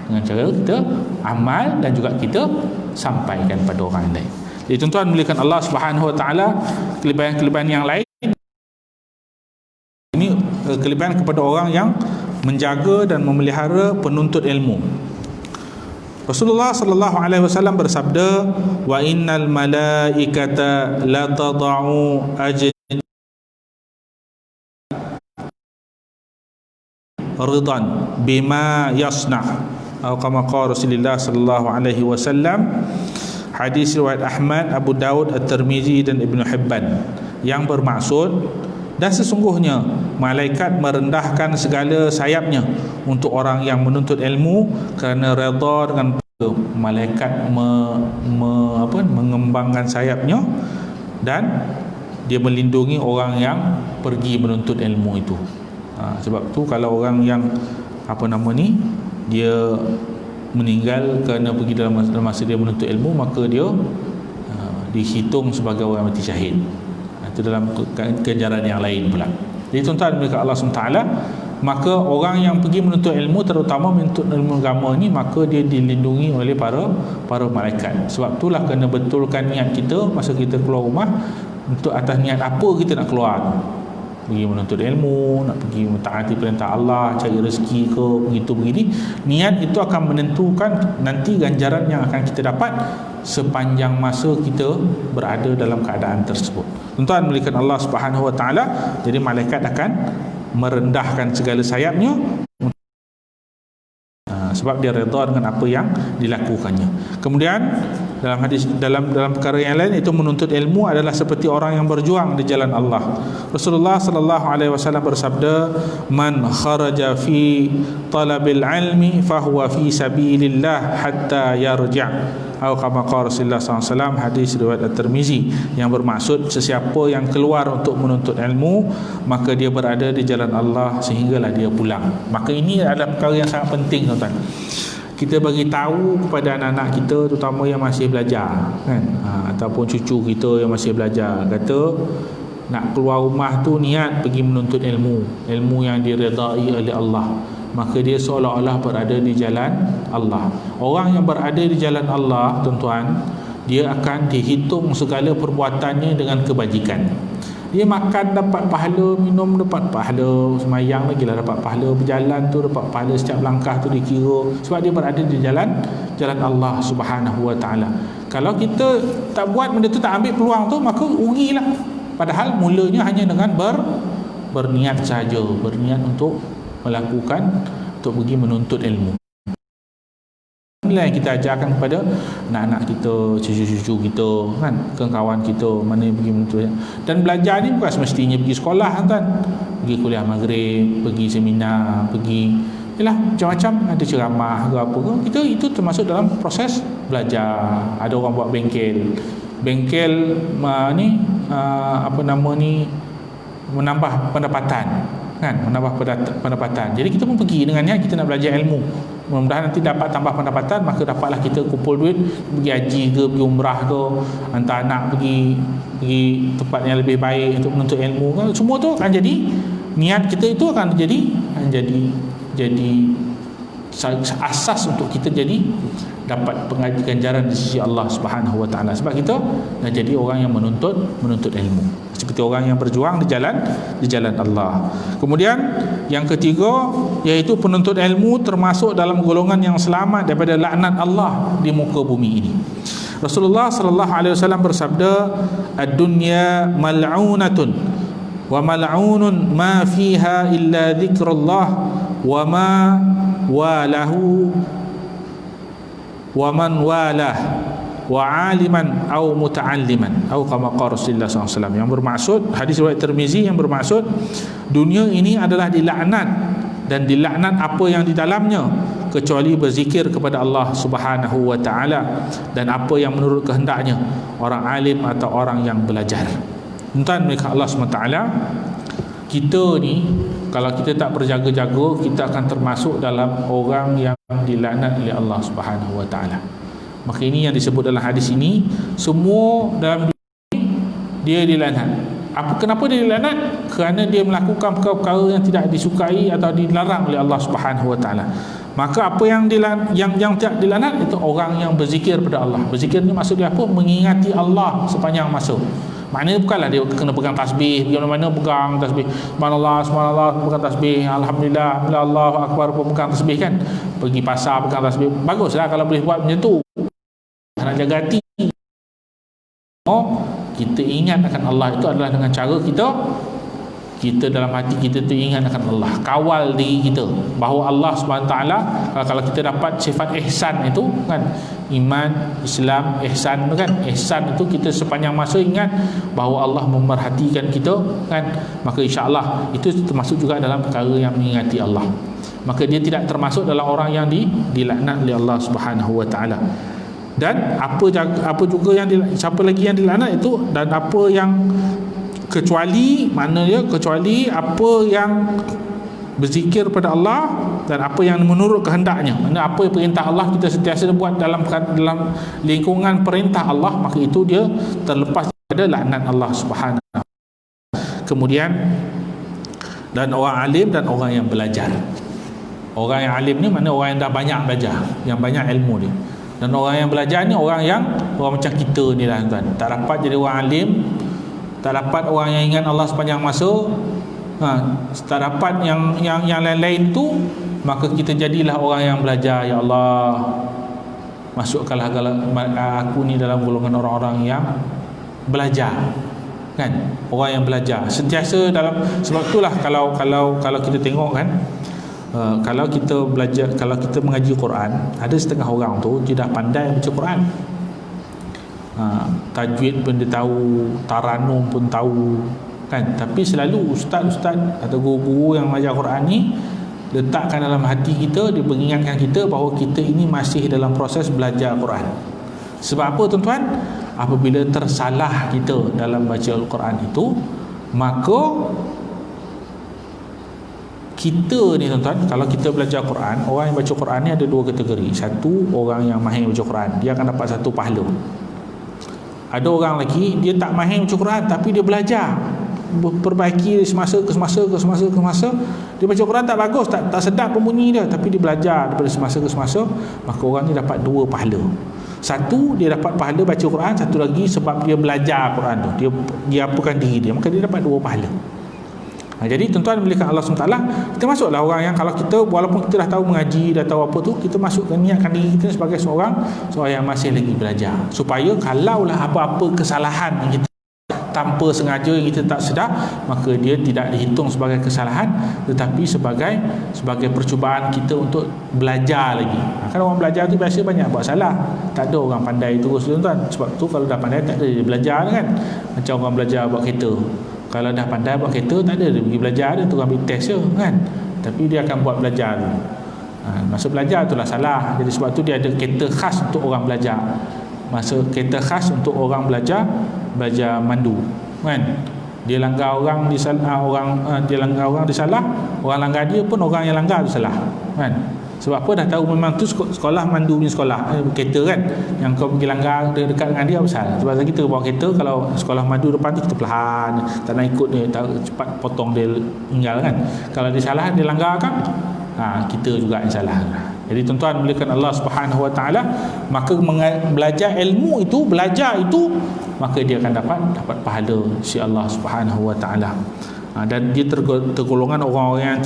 dengan cara kita amal dan juga kita sampaikan pada orang lain. Jadi tuan-tuan melihat Allah Subhanahu Wa Taala, kelebihan yang lain ini, kelebihan kepada orang yang menjaga dan memelihara penuntut ilmu. Rasulullah sallallahu alaihi wasallam bersabda, wa innal malaikata la tad'u ridan bima yasna, atau kama qala Rasulullah sallallahu alaihi wasallam. Hadis riwayat Ahmad, Abu Daud, At-Tirmizi dan Ibnu Hibban, yang bermaksud, dan sesungguhnya malaikat merendahkan segala sayapnya untuk orang yang menuntut ilmu kerana redha dengan malaikat mengembangkan sayapnya, dan dia melindungi orang yang pergi menuntut ilmu itu. Sebab tu kalau orang yang dia meninggal kerana pergi dalam masa dia menuntut ilmu, maka dia dihitung sebagai orang mati syahid. Itu dalam ganjaran yang lain pula. Jadi tuan-tuan mereka Allah SWT, maka orang yang pergi menuntut ilmu, terutama menuntut ilmu agama ni, maka dia dilindungi oleh para malaikat. Sebab itulah kena betulkan niat kita masa kita keluar rumah, untuk atas niat apa kita nak keluar. Pergi menuntut ilmu, nak pergi mentaati perintah Allah, cari rezeki ke, begitu begini. Niat itu akan menentukan nanti ganjaran yang akan kita dapat sepanjang masa kita berada dalam keadaan tersebut. Tuan-tuan melihat Allah Subhanahu Wa Taala, jadi malaikat akan merendahkan segala sayapnya, sebab dia redha dengan apa yang dilakukannya. Kemudian dalam hadis, dalam perkara yang lain, itu menuntut ilmu adalah seperti orang yang berjuang di jalan Allah. Rasulullah sallallahu alaihi wasallam bersabda, "Man kharaja fi talabil ilmi fahuwa fi sabilillah hatta yarja'." Atau kama qala Rasulullah sallallahu alaihi wasallam, hadis riwayat At-Tirmizi, yang bermaksud sesiapa yang keluar untuk menuntut ilmu, maka dia berada di jalan Allah sehinggalah dia pulang. Maka ini adalah perkara yang sangat penting, tuan-tuan. Kita bagi tahu kepada anak-anak kita, terutama yang masih belajar, kan, ataupun cucu kita yang masih belajar, kata nak keluar rumah tu niat pergi menuntut ilmu yang diredai oleh Allah, maka dia seolah-olah berada di jalan Allah. Orang yang berada di jalan Allah, tuan-tuan, dia akan dihitung segala perbuatannya dengan kebajikan. Dia makan dapat pahala, minum dapat pahala, semayang lagi lah dapat pahala, berjalan tu dapat pahala, setiap langkah tu dikira, sebab dia berada di jalan Allah Subhanahu Wa Taala. Kalau kita tak buat benda tu, tak ambil peluang tu, maka rugilah. Padahal mulanya hanya dengan berniat saja, berniat untuk melakukan, untuk pergi menuntut ilmu. Inilah yang kita ajarkan kepada anak-anak kita, cucu-cucu kita, kan, kawan kita, mana yang pergi menuntut. Dan belajar ni bukan semestinya pergi sekolah, kan, pergi kuliah maghrib, pergi seminar, pergi macam-macam, ada ceramah ke apa ke, kita itu termasuk dalam proses belajar. Ada orang buat bengkel menambah pendapatan, kan, menambah pendapatan. Jadi kita pun pergi dengan niat kita nak belajar ilmu. Mudah-mudahan nanti dapat tambah pendapatan, maka dapatlah kita kumpul duit, pergi haji ke, pergi umrah ke, hantar anak pergi tempat yang lebih baik untuk menuntut ilmu ke. Semua tu akan jadi niat kita, itu akan jadi asas untuk kita jadi dapat ganjaran di sisi Allah Subhanahu Wa Taala. Sebab kita nak jadi orang yang menuntut ilmu, seperti orang yang berjuang di jalan Allah. Kemudian yang ketiga, iaitu penuntut ilmu termasuk dalam golongan yang selamat daripada laknat Allah di muka bumi ini. Rasulullah sallallahu alaihi wasallam bersabda, "Ad-dunya mal'unatun wa mal'unun ma fiha illa dzikrullah wa ma walahu wa man walah wa aliman au muta'alliman," atau kama qala Rasulullah SAW. Yang bermaksud, hadis riwayat Tirmizi, yang bermaksud dunia ini adalah dilaknat, dan dilaknat apa yang di dalamnya, kecuali berzikir kepada Allah Subhanahu Wa Taala dan apa yang menurut kehendaknya, orang alim atau orang yang belajar. Tuan-tuan mereka Allah SWT, kita ni kalau kita tak berjaga-jaga, kita akan termasuk dalam orang yang dilaknat oleh Allah Subhanahu Wa Taala. Maka ini yang disebut dalam hadis ini, semua dalam dunia ini dia dilaknat. Kenapa dia dilaknat? Kerana dia melakukan perkara-perkara yang tidak disukai atau dilarang oleh Allah Subhanahu Wa Taala. Maka apa yang tidak dilaknat itu orang yang berzikir pada Allah. Berzikir ni maksudnya apa? Mengingati Allah sepanjang masa. Maknanya bukanlah dia kena pegang tasbih, pergi mana-mana pegang tasbih, subhanallah, pegang tasbih, alhamdulillah, Allahu akbar, pegang tasbih, kan. Pergi pasar pegang tasbih, baguslah kalau boleh buat macam tu. Nak jaga hati. Kita ingat akan Allah itu adalah dengan cara kita dalam hati kita tu ingat akan Allah, kawal diri kita bahawa Allah SWT, kalau kita dapat sifat ihsan itu, kan, iman, Islam, ihsan tu, kan, ihsan itu kita sepanjang masa ingat bahawa Allah memerhatikan kita, kan, maka insya-Allah itu termasuk juga dalam perkara yang mengingati Allah. Maka dia tidak termasuk dalam orang yang dilaknat oleh Allah Subhanahu Wa Taala. Dan apa juga yang siapa lagi yang dilaknat itu, dan apa yang kecuali, maknanya kecuali apa yang berzikir pada Allah dan apa yang menurut kehendaknya. Maksudnya apa perintah Allah kita sentiasa buat dalam lingkungan perintah Allah, maka itu dia terlepas daripada laknat Allah Subhanahu. Kemudian, dan orang alim dan orang yang belajar. Orang yang alim ni maknanya orang yang dah banyak belajar, yang banyak ilmu dia. Dan orang yang belajar ni orang macam kita ni lah tuan. Tak dapat jadi orang alim, tak dapat orang yang ingat Allah sepanjang masa, tak dapat yang lain-lain tu, maka kita jadilah orang yang belajar. Ya Allah, masukkanlah aku ni dalam golongan orang-orang yang belajar, kan? Orang yang belajar sentiasa dalam. Sebab itulah kalau kita tengok kan, kalau kita belajar, kalau kita mengaji Quran, ada setengah orang tu dia dah pandai baca Quran, tajwid pun dia tahu, taranum pun tahu, kan? Tapi selalu ustaz-ustaz atau guru-guru yang mengajar Quran ni letakkan dalam hati kita, dia mengingatkan kita bahawa kita ini masih dalam proses belajar Quran. Sebab apa tuan-tuan? Apabila tersalah kita dalam baca Al-Quran itu, maka kita ni tuan-tuan, kalau kita belajar Quran, orang yang baca Quran ni ada dua kategori. Satu, orang yang mahir baca Quran, dia akan dapat satu pahala. Ada orang lagi, dia tak mahir baca Quran tapi dia belajar, perbaiki semasa ke semasa. Dia baca Quran tak bagus, tak sedap pembunyi dia, tapi dia belajar daripada semasa ke semasa, maka orang ni dapat dua pahala. Satu, dia dapat pahala baca Quran. Satu lagi, sebab dia belajar Quran tu, dia apakan diri dia, maka dia dapat dua pahala. Jadi tuan-tuan melihat Allah SWT, kita masuklah orang yang, kalau kita walaupun kita dah tahu mengaji, dah tahu apa tu, kita masukkan, niatkan diri kita sebagai seorang yang masih lagi belajar, supaya kalaulah apa-apa kesalahan yang kita tanpa sengaja yang kita tak sedar, maka dia tidak dihitung sebagai kesalahan, tetapi sebagai percubaan kita untuk belajar lagi. Kan orang belajar tu biasa banyak buat salah, tak ada orang pandai terus tuan-tuan. Sebab tu kalau dah pandai tak ada dia belajar kan. Macam orang belajar buat kereta, kalau dah pandai buat kereta tak ada dia pergi belajar, dia tu ambil test je kan, tapi dia akan buat belajar tu. Masa belajar itulah salah. Jadi sebab tu dia ada kereta khas untuk orang belajar. Masa kereta khas untuk orang belajar mandu kan. Dia langgar orang dia langgar orang dia salah, orang langgar dia pun orang yang langgar tu salah kan. Sebab apa? Dah tahu memang tu sekolah mandu punya sekolah kereta kan, yang kau pergi langgar dekat dengan dia besar. Sebab kita bawa kereta, kalau sekolah mandu depan tu kita perlahan, tak nak ikut dia, tak cepat potong dia tinggal kan. Kalau dia salah, dia langgar kan, kita juga yang salah. Jadi tuan-tuan melihat Allah Subhanahu Wa Taala, maka belajar ilmu itu, maka dia akan dapat pahala si Allah Subhanahu Wa Taala. Dan dia tergolongan orang-orang yang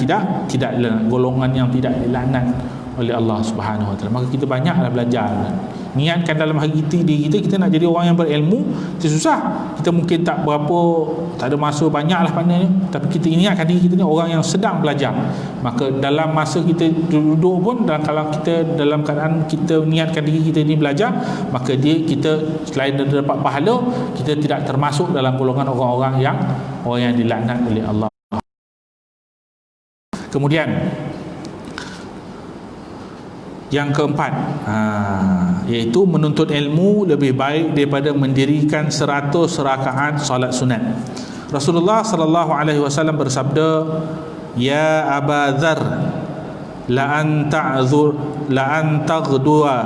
tidak golongan yang tidak dilaknat oleh Allah Subhanahu Wa Taala. Maka kita banyaklah belajar. Niatkan dalam hati diri kita nak jadi orang yang berilmu. Itu susah. Kita mungkin tak ada masa banyaklah pandai, tapi kita niatkan diri kita ni orang yang sedang belajar. Maka dalam masa kita duduk pun, dan kalau kita dalam keadaan kita niatkan diri kita ni belajar, maka kita selain dapat pahala, kita tidak termasuk dalam golongan orang yang dilaknat oleh Allah. Kemudian yang keempat, iaitu menuntut ilmu lebih baik daripada mendirikan 100 rakaat solat sunat. Rasulullah sallallahu alaihi wasallam bersabda, "Ya Aba Dzar, la an taghdua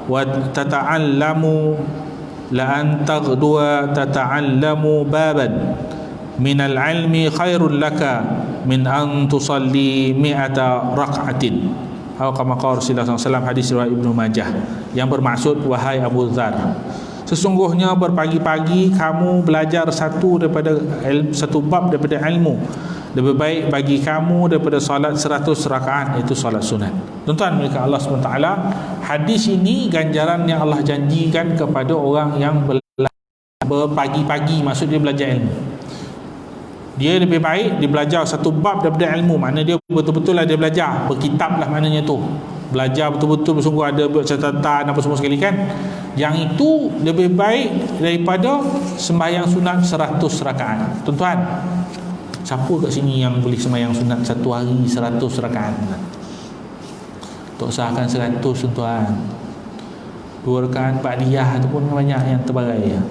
wa tata'allamu baban min al-ilmi khairul laka min an tusalli 100 rak'atin." Atau kama qala Rasulullah SAW, hadis riwayat Ibnu Majah, yang bermaksud, wahai Abu Dzar, sesungguhnya berpagi-pagi kamu belajar satu bab daripada ilmu lebih baik bagi kamu daripada solat 100 rakaat, itu solat sunat. Tuan-tuan milik Allah SWT, hadis ini ganjaran yang Allah janjikan kepada orang yang berpagi-pagi, maksud dia belajar ilmu. Dia lebih baik dia belajar satu bab daripada ilmu, maknanya dia betul-betul lah dia belajar, berkitab lah maknanya tu, belajar betul-betul bersungguh, ada buat catatan apa semua sekali kan. Yang itu lebih baik daripada sembahyang sunat 100 rakaat. Tuan-tuan, siapa kat sini yang boleh sembahyang sunat satu hari 100 rakaat? Tak usahakan 100 tuan-tuan. 2 rakaat ba'diyah tu pun banyak yang terbagai ya.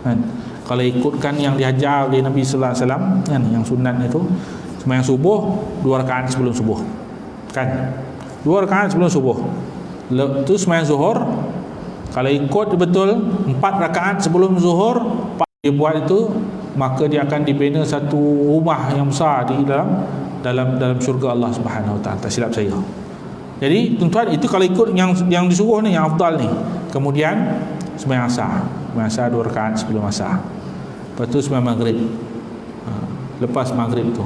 Kan? Kalau ikutkan yang diajar oleh Nabi sallallahu alaihi wasallam kan, yang sunat itu sembahyang subuh 2 rakaat sebelum subuh. Kan? 2 rakaat sebelum subuh. Lepas sembahyang zuhur kalau ikut betul 4 rakaat sebelum zuhur dia buat itu, maka dia akan dibina satu rumah yang besar di dalam syurga Allah Subhanahu Wa Taala. Tak silap saya. Jadi tuan-tuan, itu kalau ikut yang disuruh ni, yang afdal ni. Kemudian sembahyang asar. Sembahyang asar 2 rakaat sebelum asar. Lepas tu sembahyang maghrib. Lepas maghrib tu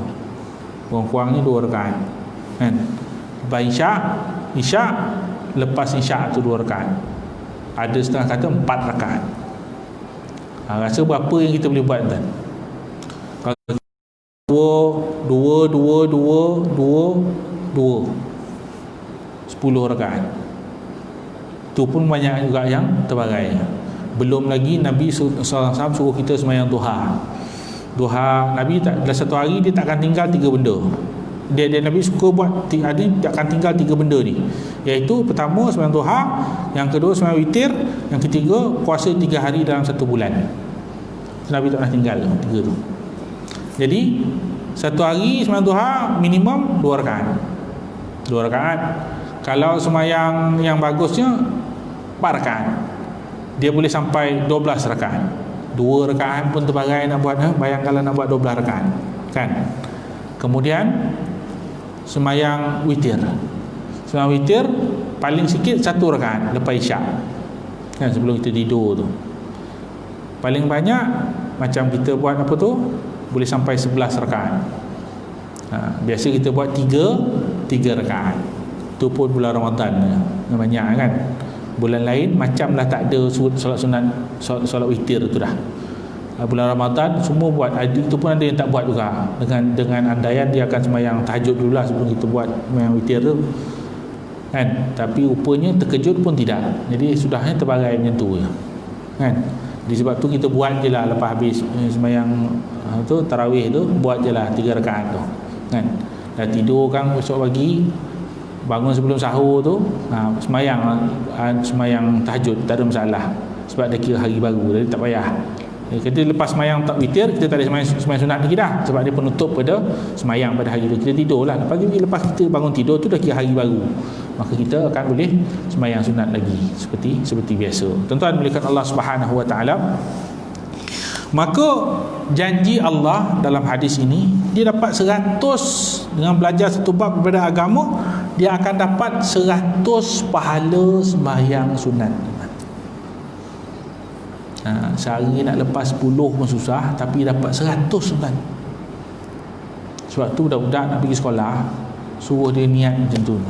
kurang-kurangnya 2 rakaat. Kan? Lepas isyak lepas isyak tu 2 rakaat. Ada setengah kata 4 rakaat. Rasa berapa yang kita boleh buat kan? Kalau 2 10 rakaat. Tu pun banyak juga yang terbagai. Belum lagi Nabi sallallahu alaihi wasallam suruh kita sembahyang duha. Duha Nabi dalam satu hari dia tak akan tinggal 3 benda. Dia Nabi suka buat dia akan tinggal 3 benda ni, iaitu pertama sembahyang duha, yang kedua sembahyang witir, yang ketiga puasa 3 hari dalam 1 bulan. Nabi tak pernah tinggal 3 tu. Jadi satu hari sembahyang duha minimum 2 rakaat. 2 rakaat. Kalau sembahyang yang bagusnya 4 rakaat. Dia boleh sampai 12 rakaat. 2 rakaat pun terbagai nak buat. Bayangkanlah nak buat 12 rakaat. Kan? Kemudian sembahyang witir. Sembahyang witir paling sikit 1 rakaat lepas isyak. Kan, sebelum kita tidur tu. Paling banyak macam kita buat apa tu, boleh sampai 11 rakaat. Biasa kita buat 3 rakaat. Itu pun bulan Ramadan banyak kan. Bulan lain macam dah tak ada solat sunat, solat witir tu dah. Bulan Ramadan semua buat. Itu pun ada yang tak buat juga. Dengan andaian dia akan sembahyang tahajud dululah sebelum kita buat sembahyang witir tu. Kan? Tapi rupanya terkejut pun tidak. Jadi sudahnya terbagai macam tu je. Kan? Jadi sebab tu kita buat je lah lepas habis sembahyang tu tarawih tu, buat je lah 3 rakaat tu. Kan? Dah tidur kan besok pagi, bangun sebelum sahur tu, sembahyang tahajud, tak ada masalah. Sebab dah kira hari baru, jadi tak payah. Kita lepas sembahyang tak witir, kita tak ada sembahyang sunat lagi dah, sebab dia penutup pada sembahyang pada hari tu. Kita tidur lah, lepas kita bangun tidur tu dah kira hari baru, maka kita akan boleh sembahyang sunat lagi seperti biasa. Tuan-tuan melihat Allah Subhanahu Wa Taala, maka janji Allah dalam hadis ini, dia dapat 100 dengan belajar satu bab daripada agama, dia akan dapat 100 pahala sembahyang sunat. Sehari nak lepas 10 pun susah, tapi dapat 100 sunat. Sebab tu budak-budak nak pergi sekolah, suruh dia niat macam tu,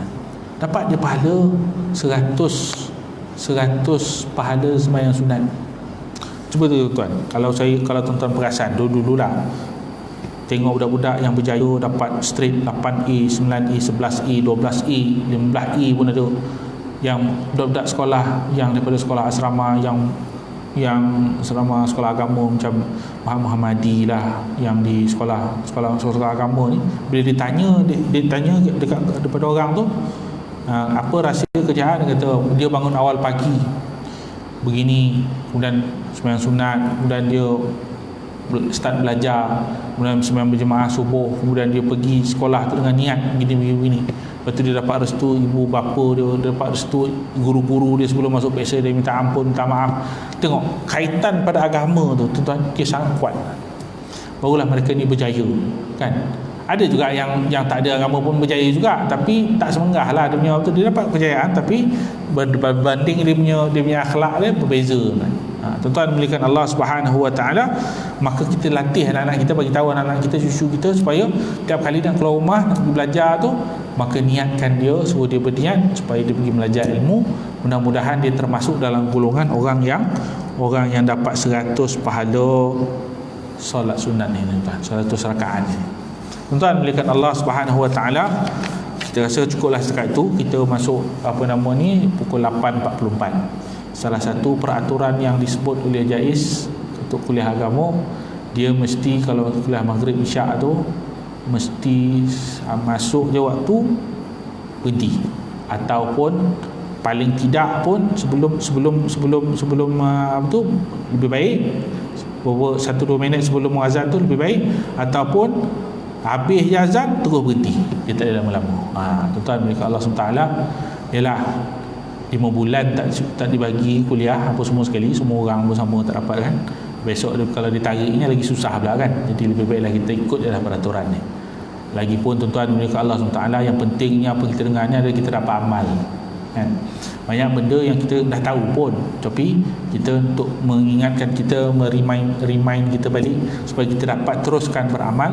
dapat dia pahala 100 pahala sembahyang sunat. Cuba tu tuan, kalau tuan-tuan perasan dulu-dululah, tengok budak-budak yang berjaya dapat straight 8E, 9E, 11E, 12E, 15E pun ada. Yang budak-budak sekolah yang daripada sekolah asrama, yang asrama sekolah agama macam Muhammadi lah, yang di sekolah agama ni, bila ditanya dekat daripada orang tu, apa rahsia kerjaan, dia kata dia bangun awal pagi begini, kemudian sembahyang sunat, kemudian dia start belajar, kemudian sembahyang berjemaah subuh, kemudian dia pergi sekolah tu dengan niat begini. Lepas tu dia dapat restu ibu bapa dia, dapat restu guru-guru dia sebelum masuk PSA, dia minta ampun, minta maaf. Tengok kaitan pada agama tu, tuan-tuan, dia sangat kuat. Barulah mereka ni berjaya, kan? Ada juga yang tak ada agama pun berjaya juga, tapi tak semenggah lah dia punya, dia dapat kejayaan, tapi berbanding dia punya akhlak dia berbeza. Tuan-tuan melihat Allah Subhanahu Wa Taala, maka kita latih anak-anak kita, bagi tahu anak-anak kita, cucu kita, supaya tiap kali nak keluar rumah nak pergi belajar tu, maka niatkan dia, suruh dia berniat supaya dia pergi belajar ilmu. Mudah-mudahan dia termasuk dalam golongan orang yang dapat 100 pahala solat sunat ni, tuan, 100 rakaat ni. Tuan-tuan melihat Allah Subhanahu Wa Taala, kita rasa cukuplah setakat itu. Kita masuk pukul 8.44. Salah satu peraturan yang disebut oleh Jais untuk kuliah agama, dia mesti kalau kuliah maghrib isyak tu mesti masuk je waktu berhenti, ataupun paling tidak pun sebelum apa tu, lebih baik beberapa 1-2 minit sebelum azan tu lebih baik, ataupun habis azan terus berhenti, dia tak ada lama-lama. Tuan-tuan mereka Allah SWT, ialah 5 bulan tak dibagi kuliah apa semua sekali, semua orang bersama tak dapat kan. Besok kalau ditariknya lagi susah pula kan. Jadi lebih baiklah kita ikut jelah peraturan ni. Lagipun tuan-tuan mereka Allah SWT, yang pentingnya apa kita dengar ni adalah kita dapat amal kan. Banyak benda yang kita dah tahu pun, tapi kita untuk mengingatkan kita, remind kita balik supaya kita dapat teruskan beramal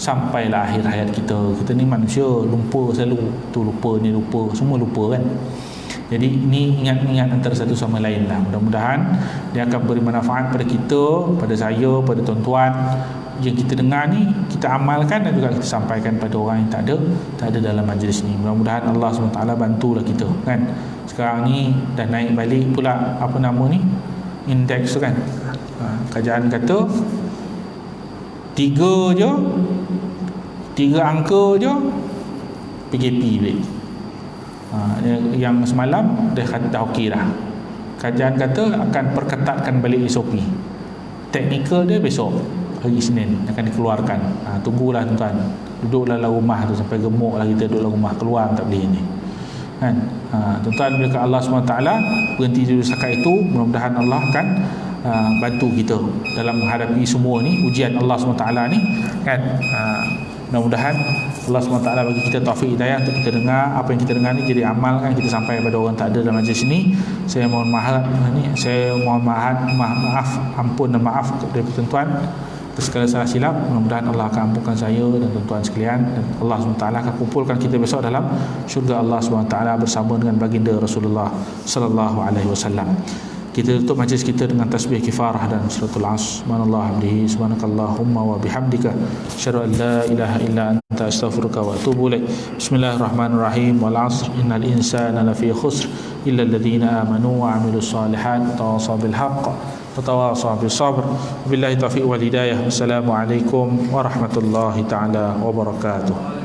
sampailah akhir hayat kita. Kita ni manusia, lupa selalu, tu lupa, ni lupa, semua lupa kan. Jadi ini ingat antara satu sama lain lah. Mudah-mudahan dia akan beri manfaat pada kita, pada saya, pada tuan-tuan. Yang kita dengar ni kita amalkan dan juga kita sampaikan pada orang yang tak ada dalam majlis ni. Mudah-mudahan Allah SWT bantulah kita kan. Sekarang ni dah naik balik pula apa nama ni, indeks tu kan. Kerajaan kata 3 angka je PKP balik. Yang semalam dah okey dah. Kerajaan kata akan perketatkan balik SOP. Teknikal dia besok hari Isnin akan dikeluarkan. Tunggulah tuan-tuan, duduklah dalam rumah tu sampai gemuk lah kita duduk dalam rumah, keluar tak boleh ni kan. Tuan-tuan bila Allah SWT berhenti dulu setakat itu, mudah-mudahan Allah akan bantu kita dalam menghadapi semua ni ujian Allah SWT ni kan. Mudah-mudahan Allah SWT bagi kita taufik hidayah untuk kita dengar apa yang kita dengar ni jadi amal kan, kita sampai pada orang tak ada dalam majlis ni. Saya mohon maaf, ampun dan maaf kepada tuan-tuan atas segala salah silap. Mudah-mudahan Allah akan ampunkan saya dan tuan-tuan sekalian, dan Allah SWT akan kumpulkan kita besok dalam syurga Allah SWT bersama dengan baginda Rasulullah sallallahu alaihi wasallam. Kita tutup majlis kita dengan tasbih kifarah dan suratul Asr. Subhanallah hamdihi, subhanakallahumma wa bihamdika, asyhadu an la ilaha illa anta, astaghfiruka wa atubu ilaik. Bismillahirrahmanirrahim. Wal 'asr innal insana lafi khusr illa alladhina amanu wa 'amilus solihat tawasaw bil haqq wa tawasaw bis sabr. Billahi taufiq wal hidayah. Wassalamu alaikum warahmatullahi taala wabarakatuh.